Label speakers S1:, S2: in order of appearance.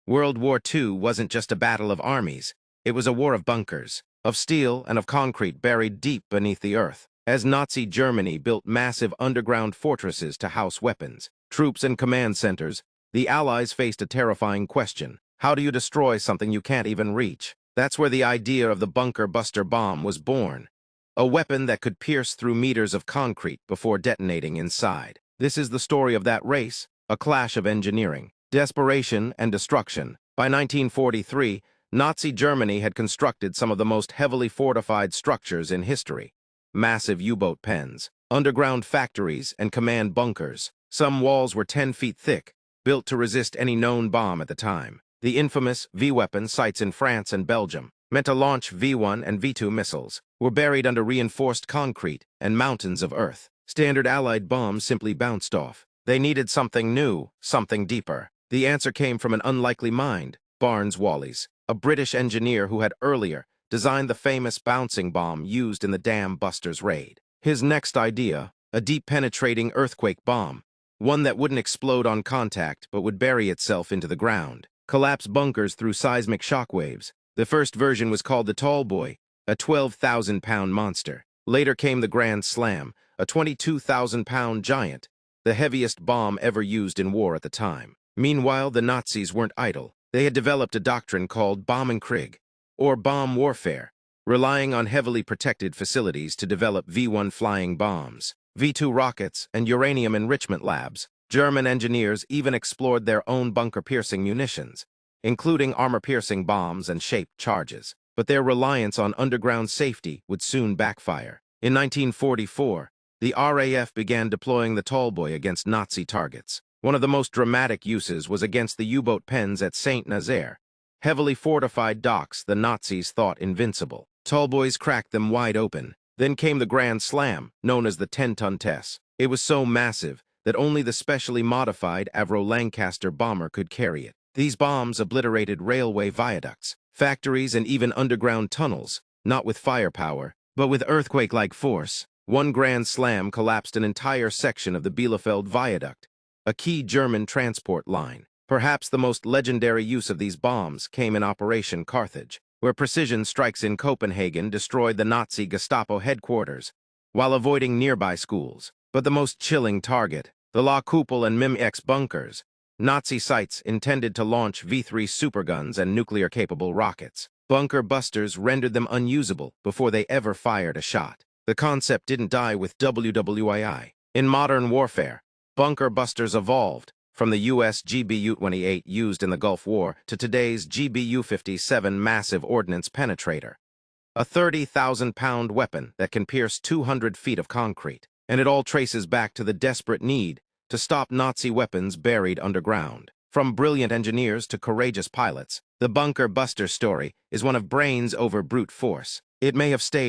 S1: World War II wasn't just a battle of armies. It was a war of bunkers, of steel and of concrete buried deep beneath the earth. As Nazi Germany built massive underground fortresses to house weapons, troops, and command centers, the Allies faced a terrifying question. How do you destroy something you can't even reach? That's where the idea of the bunker buster bomb was born. A weapon that could pierce through meters of concrete before detonating inside. This is the story of that race, a clash of engineering, desperation, and destruction. By 1943, Nazi Germany had constructed some of the most heavily fortified structures in history. Massive U-boat pens, underground factories, and command bunkers. Some walls were 10 feet thick, built to resist any known bomb at the time. The infamous V-weapon sites in France and Belgium, meant to launch V-1 and V-2 missiles, were buried under reinforced concrete and mountains of earth. Standard Allied bombs simply bounced off. They needed something new, something deeper. The answer came from an unlikely mind, Barnes Wallis, a British engineer who had earlier designed the famous bouncing bomb used in the Dam Busters raid. His next idea, a deep-penetrating earthquake bomb, one that wouldn't explode on contact but would bury itself into the ground, collapse bunkers through seismic shockwaves. The first version was called the Tallboy, a 12,000-pound monster. Later came the Grand Slam, a 22,000-pound giant, the heaviest bomb ever used in war at the time. Meanwhile, the Nazis weren't idle. They had developed a doctrine called Bombenkrieg, or bomb warfare, relying on heavily protected facilities to develop V-1 flying bombs, V-2 rockets, and uranium enrichment labs. German engineers even explored their own bunker-piercing munitions, including armor-piercing bombs and shaped charges. But their reliance on underground safety would soon backfire. In 1944, the RAF began deploying the Tallboy against Nazi targets. One of the most dramatic uses was against the U-boat pens at Saint-Nazaire, heavily fortified docks the Nazis thought invincible. Tallboys cracked them wide open. Then came the Grand Slam, known as the 10-ton Tess. It was so massive that only the specially modified Avro Lancaster bomber could carry it. These bombs obliterated railway viaducts, factories, and even underground tunnels, not with firepower, but with earthquake-like force. One Grand Slam collapsed an entire section of the Bielefeld Viaduct, a key German transport line. Perhaps the most legendary use of these bombs came in Operation Carthage, where precision strikes in Copenhagen destroyed the Nazi Gestapo headquarters, while avoiding nearby schools. But the most chilling target, the La Couple and Mim-X bunkers, Nazi sites intended to launch V-3 superguns and nuclear-capable rockets. Bunker busters rendered them unusable before they ever fired a shot. The concept didn't die with WWII. In modern warfare, bunker busters evolved from the U.S. GBU-28 used in the Gulf War to today's GBU-57 massive ordnance penetrator, a 30,000-pound weapon that can pierce 200 feet of concrete. And it all traces back to the desperate need to stop Nazi weapons buried underground. From brilliant engineers to courageous pilots, the bunker buster story is one of brains over brute force. It may have stayed